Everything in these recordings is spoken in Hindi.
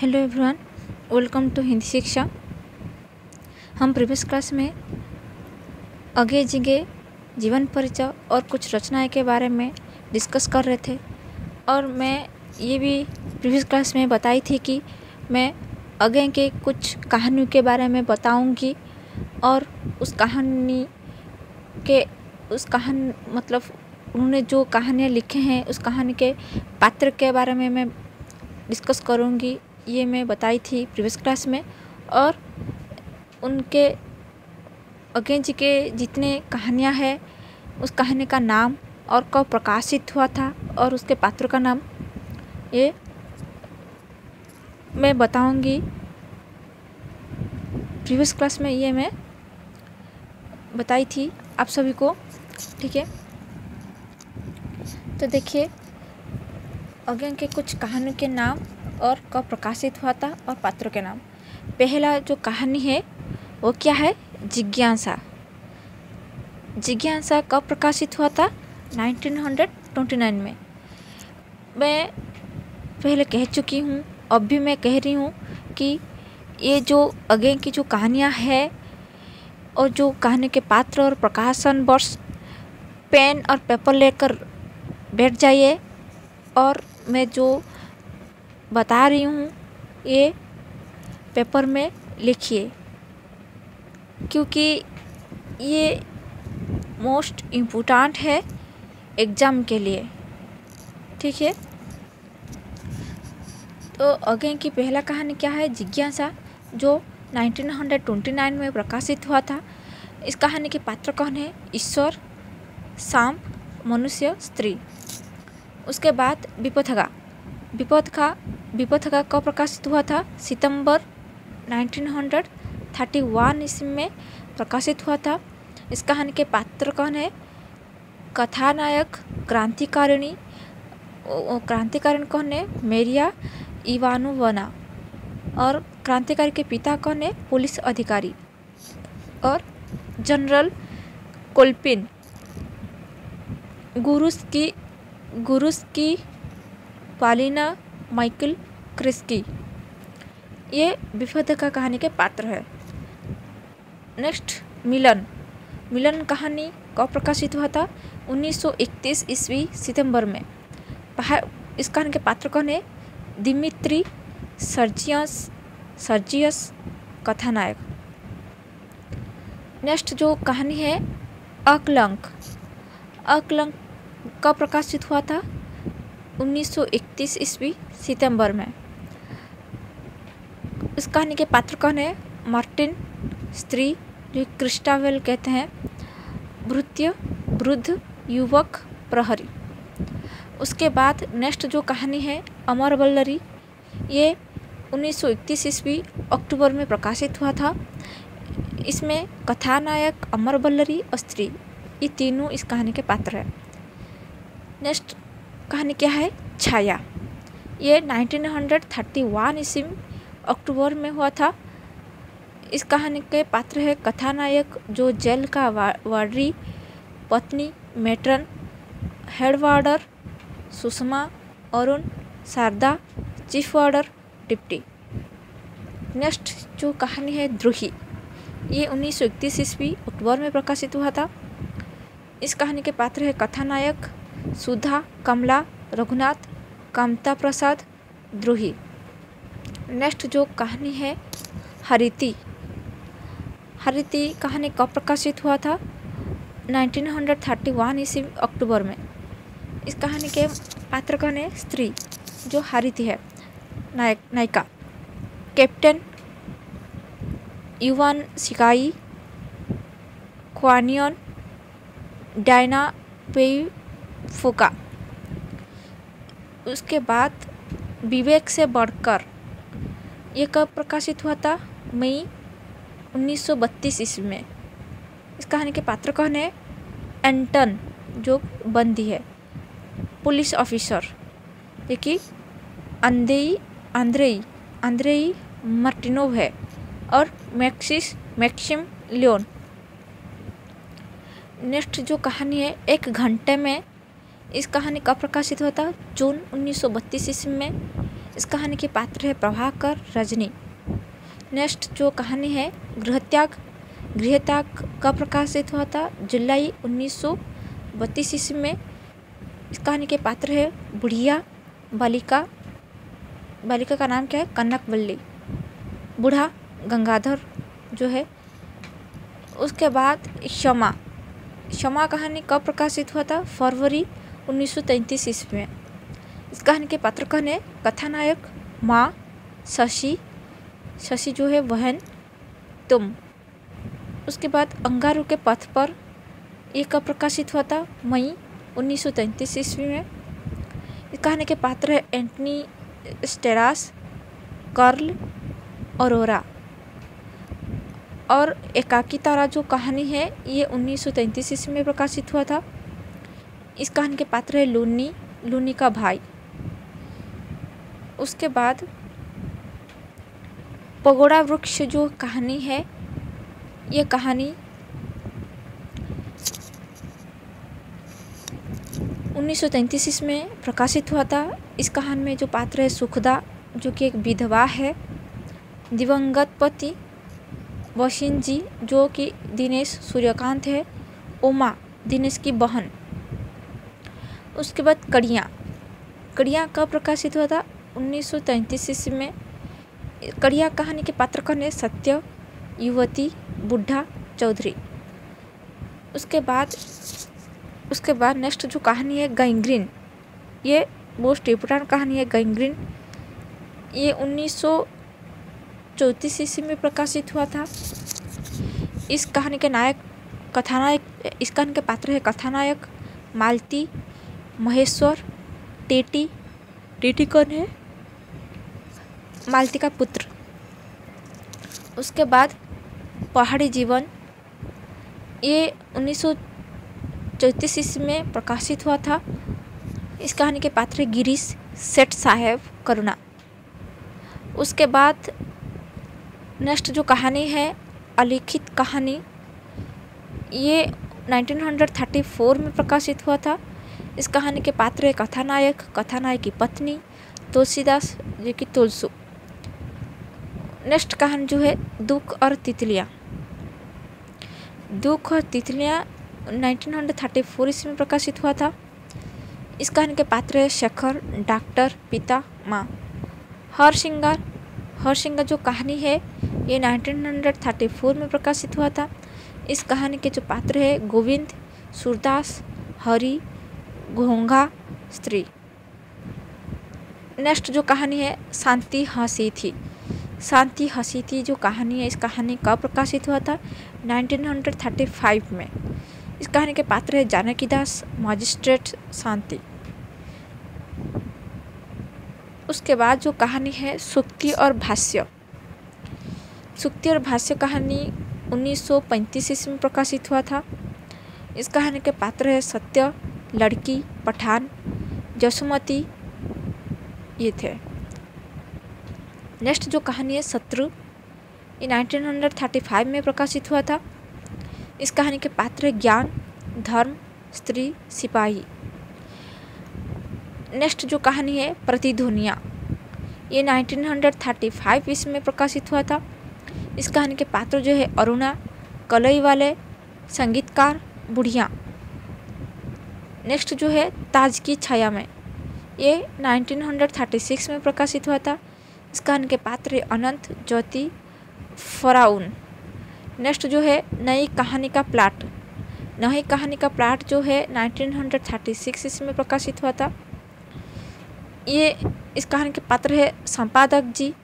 Hello everyone, welcome to Hindi Shiksha. हम प्रीवियस क्लास में अगे जिगे जीवन परिचय और कुछ रचनाएं के बारे में डिस्कस कर रहे थे और मैं ये भी प्रीवियस क्लास में बताई थी कि मैं अगे के कुछ कहानियों के बारे में बताऊंगी और उस कहानी मतलब उन्होंने जो कहानियाँ लिखे हैं उस कहानी के पात्र के बारे में मैं डिस्कस करूंगी। ये मैं बताई थी प्रीवियस क्लास में। और उनके अगे जी के जितने कहानियाँ हैं उस कहानी का नाम और कब प्रकाशित हुआ था और उसके पात्रों का नाम ये मैं बताऊंगी प्रीवियस क्लास में। ये मैं बताई थी आप सभी को, ठीक है। तो देखिए अगे के कुछ कहानियों के नाम और कब प्रकाशित हुआ था और पात्रों के नाम। पहला जो कहानी है वो क्या है? जिज्ञासा। जिज्ञासा कब प्रकाशित हुआ था? 1929 में। मैं पहले कह चुकी हूँ, अब भी मैं कह रही हूँ कि ये जो अगे की जो कहानियाँ हैं और जो कहानी के पात्र और प्रकाशन वर्ष, पेन और पेपर लेकर बैठ जाइए और मैं जो बता रही हूँ ये पेपर में लिखिए, क्योंकि ये मोस्ट इम्पोर्टेंट है एग्ज़ाम के लिए, ठीक है। तो अगे की पहला कहानी क्या है? जिज्ञासा, जो 1929 में प्रकाशित हुआ था। इस कहानी के पात्र कौन है? ईश्वर, सांप, मनुष्य, स्त्री। उसके बाद विपथगा कब प्रकाशित हुआ था? सितंबर 1931 ईस्वी में प्रकाशित हुआ था। इस कहानी के पात्र कौन है? कथानायक क्रांतिकारिणी कौन है? मेरिया इवानोवना। और क्रांतिकारी के पिता कौन है? पुलिस अधिकारी और जनरल कोल्पिन। गुरुस्की पालिना माइकल क्रिस्की। ये विपथगा कहानी के पात्र है। नेक्स्ट मिलन कहानी कब प्रकाशित हुआ था? 1931 ईस्वी सितंबर में। इस कहानी के पात्र कौन है? Dmitry Sergius कथानायक। नेक्स्ट जो कहानी है अकलंक कब प्रकाशित हुआ था? 1931 ईस्वी सितंबर में। इस कहानी के पात्र कौन है? मार्टिन, स्त्री जो क्रिस्टावेल कहते हैं, वृद्ध युवक, प्रहरी। उसके बाद नेक्स्ट जो कहानी है अमर वल्लरी, ये 1931 ईस्वी अक्टूबर में प्रकाशित हुआ था। इसमें कथानायक अमर वल्लरी और स्त्री, ये तीनों इस कहानी के पात्र हैं। नेक्स्ट कहानी क्या है? छाया। ये 1931 ईस्वी अक्टूबर में हुआ था। इस कहानी के पात्र है कथानायक जो जेल का वार्डरी, पत्नी matron, head वार्डर Sushma, Arun, Sharda, chief वार्डर, deputy. Next जो कहानी है द्रोही, ये 1931 ईस्वी अक्टूबर में प्रकाशित हुआ था। इस कहानी के पात्र है कथानायक सुधा, कमला, रघुनाथ, कामता प्रसाद, द्रोही। नेक्स्ट जो कहानी है हरिति कहानी कब प्रकाशित हुआ था? 1931 ईस्वी अक्टूबर में। इस कहानी के पात्र कौन है? स्त्री जो हरिति है, नायिका। कैप्टन युवान शिकाई, क्वानियन, डायना पेफोका। उसके बाद विवेक से बढ़कर, ये कब प्रकाशित हुआ था? मई 1932 ईस्वी में। इस कहानी के पात्र कौन है? एंटन जो बंदी है, पुलिस ऑफिसर, देखिए आंद्रेई मार्टिनोव है और मैक्सिम लियोन। नेक्स्ट जो कहानी है एक घंटे में, इस कहानी कब प्रकाशित हुआ था? जून 1932 ईस्वी में। इस कहानी के पात्र है प्रभाकर रजनी। नेक्स्ट जो कहानी है गृहत्याग कब प्रकाशित हुआ था? जुलाई 1932 ईस्वी में। इस कहानी के पात्र है बुढ़िया बालिका का नाम क्या है? कनकवल्ली। बूढ़ा गंगाधर जो है। उसके बाद क्षमा कहानी कब प्रकाशित हुआ था? फरवरी 1933 ईस्वी में। इस कहानी के पात्रगण है कथानायक माँ, शशि जो है बहन, तुम। उसके बाद अंगारू के पथ पर, ये कब प्रकाशित हुआ था? मई 1933 ईस्वी में। इस कहानी के पात्र है एंटनी स्टेरास, कर्ल, अरोरा। और एकाकी तारा जो कहानी है ये 1933 ईस्वी में प्रकाशित हुआ था। इस कहानी के पात्र है लूनी का भाई। उसके बाद पगोड़ा वृक्ष जो कहानी है ये कहानी 1933 ईस्वी में प्रकाशित हुआ था। इस कहानी में जो पात्र है सुखदा जो कि एक विधवा है, दिवंगत पति वसीन जी जो कि दिनेश सूर्यकांत है, उमा दिनेश की बहन। उसके बाद कड़ियाँ कब प्रकाशित हुआ था? 1933 ईस्वी में। कड़िया कहानी के पात्रगण है सत्य, युवती, बुढ़ा, चौधरी। उसके बाद नेक्स्ट जो कहानी है गैंग्रीन, ये मोस्ट इम्पोर्टेंट कहानी है गैंग्रीन। ये 1934 ईस्वी में प्रकाशित हुआ था। इस कहानी के इस कहानी के पात्र है कथानायक मालती, महेश्वर, टेटी कौन है? मालती का पुत्र। उसके बाद पहाड़ी जीवन, ये 1934 ईस्वी में प्रकाशित हुआ था। इस कहानी के पात्र है गिरीश, सेठ साहेब, करुणा। उसके बाद नेक्स्ट जो कहानी है अलिखित कहानी, ये 1934 में प्रकाशित हुआ था। इस कहानी के पात्र है कथानायक की पत्नी तुलसीदास जो कि तुलसू। नेक्स्ट कहानी जो है दुख और तितलियाँ 1934 ईस्वी में प्रकाशित हुआ था। इस कहानी के पात्र है शेखर, डॉक्टर, पिता, माँ। हरसिंगार जो कहानी है ये 1934 में प्रकाशित हुआ था। इस कहानी के जो पात्र है गोविंद, सूरदास, हरि, घोंघा, स्त्री। नेक्स्ट जो कहानी है शांति हंसी थी जो कहानी है, इस कहानी कब प्रकाशित हुआ था? 1935 में। इस कहानी के पात्र है जानकी दास, मजिस्ट्रेट, शांति। उसके बाद जो कहानी है सूक्ति और भाष्य कहानी 1935 ईस्वी में प्रकाशित हुआ था। इस कहानी के पात्र है सत्य, लड़की, पठान, जसुमती, ये थे। नेक्स्ट जो कहानी है शत्रु, ये 1935 में प्रकाशित हुआ था। इस कहानी के पात्र है ज्ञान, धर्म, स्त्री, सिपाही। नेक्स्ट जो कहानी है प्रतिध्वनियाँ, ये 1935 ईस्वी में प्रकाशित हुआ था। इस कहानी के पात्र जो है अरुणा, कलई वाले, संगीतकार, बुढ़िया। नेक्स्ट जो है ताज की छाया में, ये 1936 में प्रकाशित हुआ था। इस कहानी के पात्र है अनंत, ज्योति, फराउन। नेक्स्ट जो है नई कहानी का प्लाट जो है 1936 ईस्वी में प्रकाशित हुआ था। ये इस कहानी के पात्र है संपादक जी,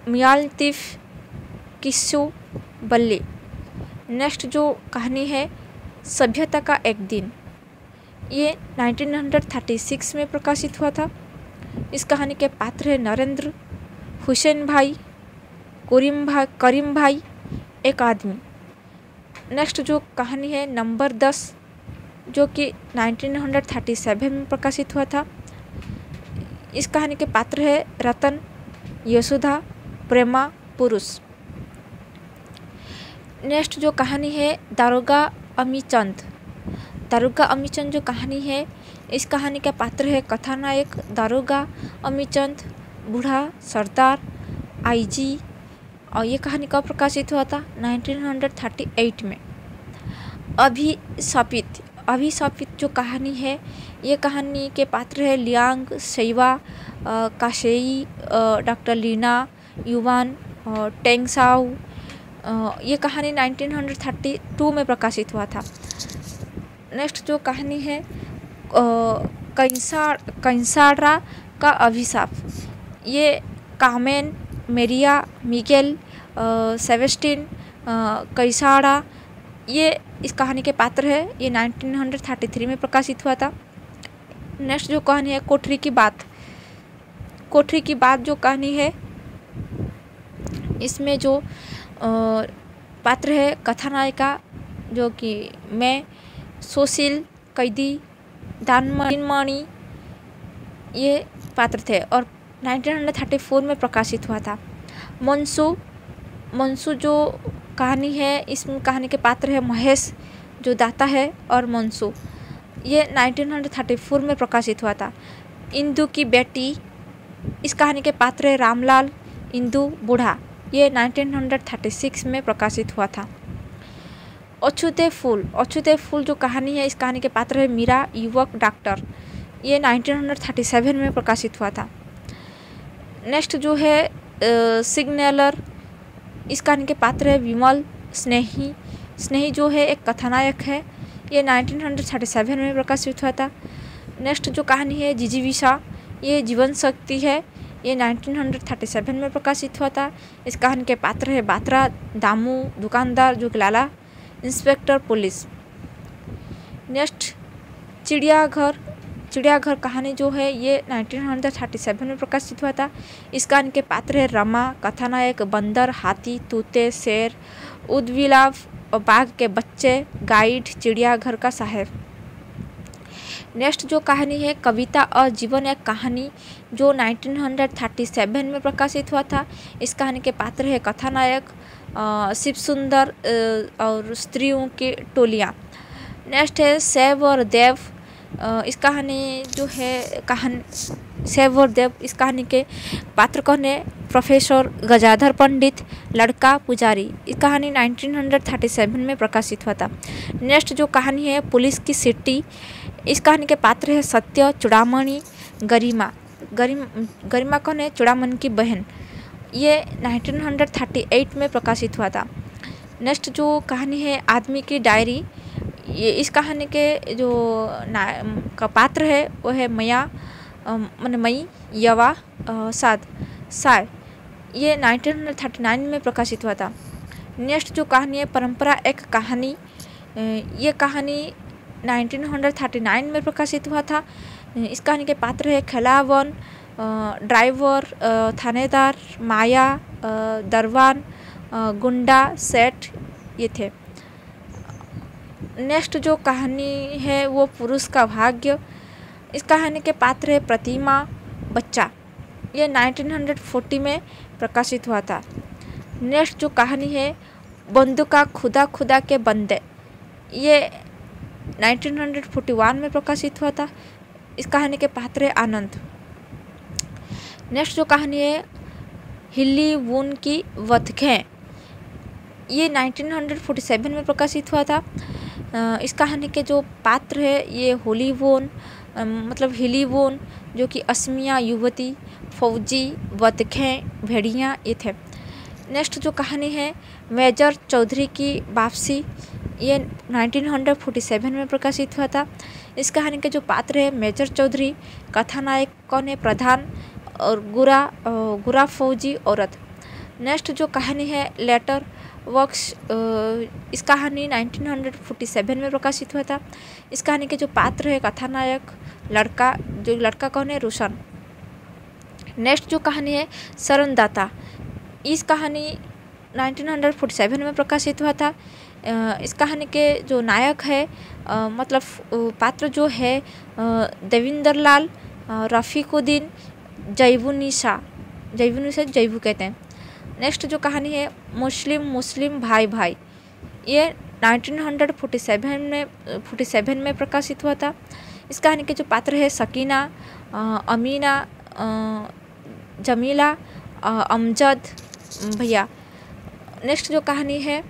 मियालतीफ, किस्सू, बल्ली। नेक्स्ट जो कहानी है सभ्यता का एक दिन, ये 1936 में प्रकाशित हुआ था। इस कहानी के पात्र है नरेंद्र, हुसैन भाई, करीम भाई, एक आदमी। नेक्स्ट जो कहानी है नंबर 10 जो कि 1937 में प्रकाशित हुआ था। इस कहानी के पात्र है रतन, यशोदा, प्रेमा, पुरुष। नेक्स्ट जो कहानी है दारोगा अमीचंद जो कहानी है, इस कहानी का पात्र है कथानायक दारोगा अमीचंद, बूढ़ा, सरदार, आईजी। और ये कहानी कब प्रकाशित हुआ था? 1938 में। अभिशापित जो कहानी है, ये कहानी के पात्र है लियांग, शैवा, काशेई, डॉक्टर लीना, युवान, टेंगसाओ। ये कहानी 1932 में प्रकाशित हुआ था। नेक्स्ट जो कहानी है कैंसाड्रा का अभिशाप। ये कार्मेन मेरिया मिगेल सेबेस्टिन कैसाडा, ये इस कहानी के पात्र है। ये 1933 में प्रकाशित हुआ था। नेक्स्ट जो कहानी है कोठरी की बात। कोठरी की बात जो कहानी है, इसमें जो पात्र है कथानायिका, जो कि मैं, सुशील, कैदी, दानमणि, ये पात्र थे और 1934 में प्रकाशित हुआ था। मंसू जो कहानी है, इस कहानी के पात्र है महेश, जो दाता है, और मंसू, ये 1934 में प्रकाशित हुआ था। इंदू की बेटी, इस कहानी के पात्र है रामलाल, इंदू, बूढ़ा, ये 1936 में प्रकाशित हुआ था। अछूते फूल जो कहानी है, इस कहानी के पात्र है मीरा, युवक, डॉक्टर, ये 1937 में प्रकाशित हुआ था। नेक्स्ट जो है सिग्नलर, इस कहानी के पात्र है विमल, स्नेही जो है एक कथानायक है, ये 1937 में प्रकाशित हुआ था। नेक्स्ट जो कहानी है जिजीविषा, ये जीवन शक्ति है, ये 1937 में प्रकाशित हुआ था। इस कहानी के पात्र है बात्रा, दामू, दुकानदार, जो कि लाला, इंस्पेक्टर पुलिस। नेक्स्ट चिड़ियाघर कहानी जो है, ये 1937 में प्रकाशित हुआ था। इस कहानी के पात्र है रमा, कथानायक बंदर, हाथी, तूते, शेर, उद्विलाव, बाघ के बच्चे, गाइड, चिड़ियाघर का साहेब। नेक्स्ट जो कहानी है कविता और जीवन, एक कहानी जो 1937 में प्रकाशित हुआ था। इस कहानी के पात्र है कथानायक शिव सुंदर और स्त्रियों की टोलियाँ। नेक्स्ट है शैव और देव, इस कहानी जो है शैव और देव, इस कहानी के पात्र कौन है? प्रोफेसर गजाधर पंडित, लड़का, पुजारी। इस कहानी 1937 में प्रकाशित हुआ था। नेक्स्ट जो कहानी है पुलिस की सिटी, इस कहानी के पात्र है सत्य, चूड़ामणि, गरिमा कौन है? चूड़ामणि की बहन, ये 1938 में प्रकाशित हुआ था। नेक्स्ट जो कहानी है आदमी की डायरी, ये इस कहानी के जो का पात्र है वो है मई, यवा, साय, ये 1939 में प्रकाशित हुआ था। नेक्स्ट जो कहानी है परंपरा, एक कहानी, ये कहानी 1939 में प्रकाशित हुआ था। इस कहानी के पात्र है खिलावन, ड्राइवर, थानेदार, माया, दरवान, गुंडा, सेठ, ये थे। नेक्स्ट जो कहानी है वो पुरुष का भाग्य, इस कहानी के पात्र है प्रतिमा, बच्चा, ये 1940 में प्रकाशित हुआ था। नेक्स्ट जो कहानी है बंदूका खुदा के बंदे, ये 1941 में प्रकाशित हुआ था। इस कहानी के पात्र है आनंद। नेक्स्ट जो कहानी है हिल्ली वून की वतखें, ये 1947 में प्रकाशित हुआ था। इस कहानी के जो पात्र है ये होलीवोन, मतलब हिलीवोन, जो कि असमिया, युवती, फौजी, वतखें, भेड़िया, ये थे। नेक्स्ट जो कहानी है मेजर चौधरी की वापसी, ये 1947 में प्रकाशित हुआ था। इस कहानी के जो पात्र है मेजर चौधरी, कथानायक कौन है? प्रधान, और गुरा फौजी औरत। नेक्स्ट जो कहानी है लेटर वर्क्स, इस कहानी 1947 में प्रकाशित हुआ था। इस कहानी के जो पात्र है कथानायक लड़का, जो लड़का कौन है? रोशन। नेक्स्ट जो कहानी है शरणदाता, इस कहानी 1947 में प्रकाशित हुआ था। इस कहानी के जो नायक है मतलब पात्र जो है देविंदर लाल, रफ़ीकुद्दीन, जैबुनिसा जैबू कहते हैं। नेक्स्ट जो कहानी है मुस्लिम भाई, ये 1947 में प्रकाशित हुआ था। इस कहानी के जो पात्र है सकीना, अमीना, जमीला, अमजद भैया। नेक्स्ट जो कहानी है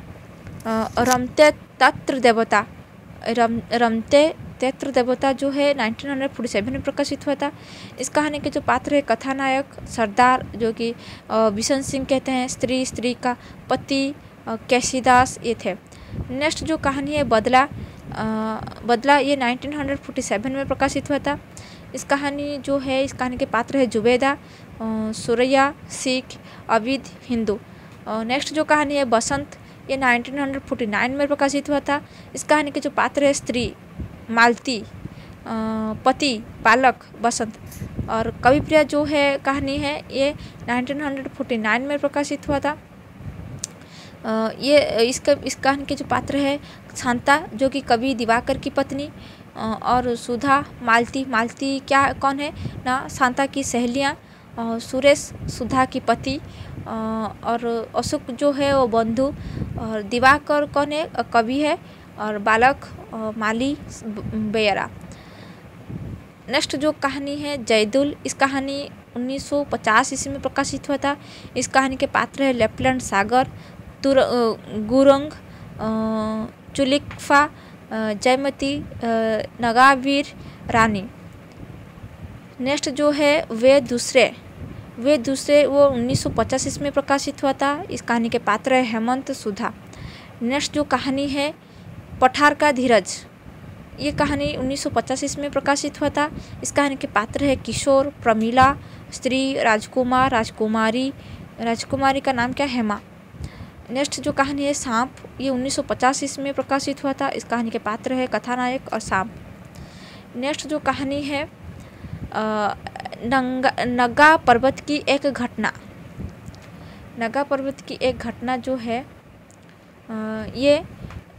रमते तत्र देवता। रमते तत्र देवता जो है 1947 में प्रकाशित हुआ था। इस कहानी के जो पात्र है कथानायक सरदार, जो कि बिशन सिंह कहते हैं, स्त्री का पति कैसीदास ये थे। नेक्स्ट जो कहानी है बदला। बदला ये 1947 में प्रकाशित हुआ था। इस कहानी के पात्र है जुबेदा, सुरैया सिख, अबिद हिंदू। नेक्स्ट जो कहानी है बसंत, ये 1949 में प्रकाशित हुआ था। इस कहानी के जो पात्र है स्त्री मालती, पति बालक बसंत। और कविप्रिया जो है कहानी है ये 1949 में प्रकाशित हुआ था। इस कहानी के जो पात्र है शांता, जो कि कवि दिवाकर की पत्नी, और सुधा मालती कौन है ना, शांता की सहेलियाँ, सुरेश सुधा की पति, और अशोक जो है वो बंधु, और दिवाकर कौन है कवि है, और बालक माली बेयरा। नेक्स्ट जो कहानी है जैदुल। इस कहानी 1950 ईस्वी में प्रकाशित हुआ था। इस कहानी के पात्र है लेफ्टिनेंट सागर, गुरंग, चुलिकफा, जयमती, नगावीर रानी। नेक्स्ट जो है वे दूसरे वो 1950 ईस्वी में प्रकाशित हुआ था। इस कहानी के पात्र है हेमंत सुधा। नेक्स्ट जो कहानी है पठार का धीरज। ये कहानी 1950 ईस्वी में प्रकाशित हुआ था। इस कहानी के पात्र है किशोर, प्रमीला, स्त्री राजकुमार, राजकुमारी का नाम क्या, हेमा। नेक्स्ट जो कहानी है सांप, ये 1950 ईस्वी में प्रकाशित हुआ था। इस कहानी के पात्र है कथानायक और सांप। नेक्स्ट जो कहानी है नगा पर्वत की एक घटना। नगा पर्वत की एक घटना जो है ये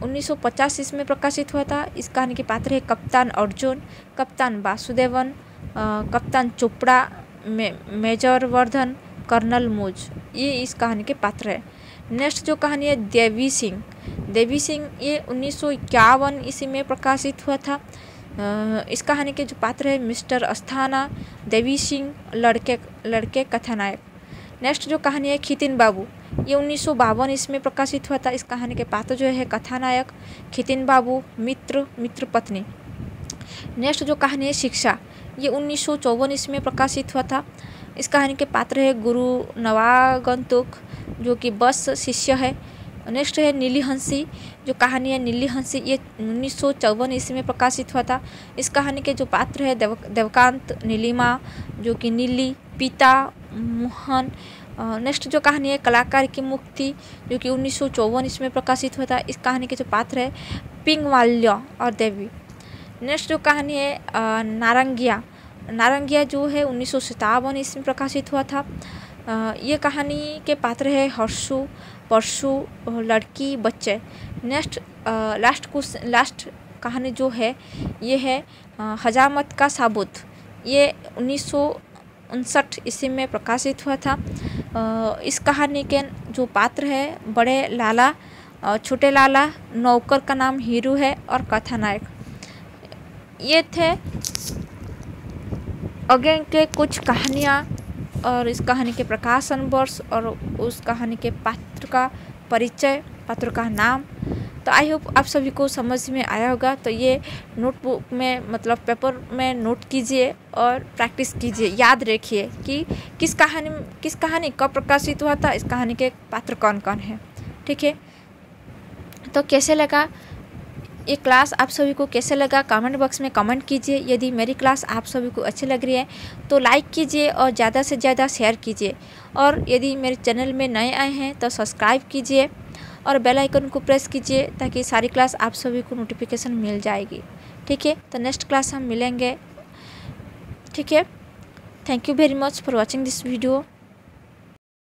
1950 ईस्वी में प्रकाशित हुआ था। इस कहानी के पात्र है कप्तान अर्जुन, कप्तान वासुदेवन, कप्तान चोपड़ा, मेजर वर्धन, कर्नल मूज। ये इस कहानी के पात्र है। नेक्स्ट जो कहानी है देवी सिंह ये 1951 ईस्वी में प्रकाशित हुआ था। इस कहानी के जो पात्र है मिस्टर अस्थाना, देवी सिंह लड़के कथानायक। नेक्स्ट जो कहानी है खितिन बाबू, ये 1952 ईस्वी में प्रकाशित हुआ था। इस कहानी के पात्र जो है कथानायक खितिन बाबू, मित्र पत्नी। नेक्स्ट जो कहानी है शिक्षा, ये 1954 ईस्वी में प्रकाशित हुआ था। इस कहानी के पात्र है गुरु नवागंतुक, जो कि बस शिष्य है। नेक्स्ट है नीली हंसी। जो कहानी है नीली हंसी, ये 1954 ईस्वी में प्रकाशित हुआ था। इस कहानी के जो पात्र है देवकांत, नीलिमा, जो कि नीली, पिता मोहन। नेक्स्ट जो कहानी है कलाकार की मुक्ति, जो कि 1954 ईस्वी में प्रकाशित हुआ था। इस कहानी के जो पात्र है पिंगवाल्य और देवी। नेक्स्ट जो कहानी है नारंगिया जो है 1957 ईस्वी में प्रकाशित हुआ था। ये कहानी के पात्र है हर्षु, परशु, लड़की, बच्चे। नेक्स्ट लास्ट कहानी जो है ये है हजामत का साबुत। ये 1959 ईस्वी में प्रकाशित हुआ था। इस कहानी के जो पात्र है बड़े लाला, छोटे लाला, नौकर का नाम हीरू है, और कथानायक। ये थे अगेन के कुछ कहानियाँ, और इस कहानी के प्रकाशन वर्ष और उस कहानी के पात्र का परिचय, पात्र का नाम। तो आई होप आप सभी को समझ में आया होगा। तो ये नोटबुक में मतलब पेपर में नोट कीजिए और प्रैक्टिस कीजिए। याद रखिए कि किस कहानी कब प्रकाशित हुआ था, इस कहानी के पात्र कौन कौन है। ठीक है, तो कैसे लगा ये क्लास, आप सभी को कैसे लगा कमेंट बॉक्स में कमेंट कीजिए। यदि मेरी क्लास आप सभी को अच्छी लग रही है तो लाइक कीजिए और ज़्यादा से ज़्यादा शेयर कीजिए। और यदि मेरे चैनल में नए आए हैं तो सब्सक्राइब कीजिए और बेल आइकन को प्रेस कीजिए, ताकि सारी क्लास आप सभी को नोटिफिकेशन मिल जाएगी। ठीक है, तो नेक्स्ट क्लास हम मिलेंगे। ठीक है, thank you very much for watching this video.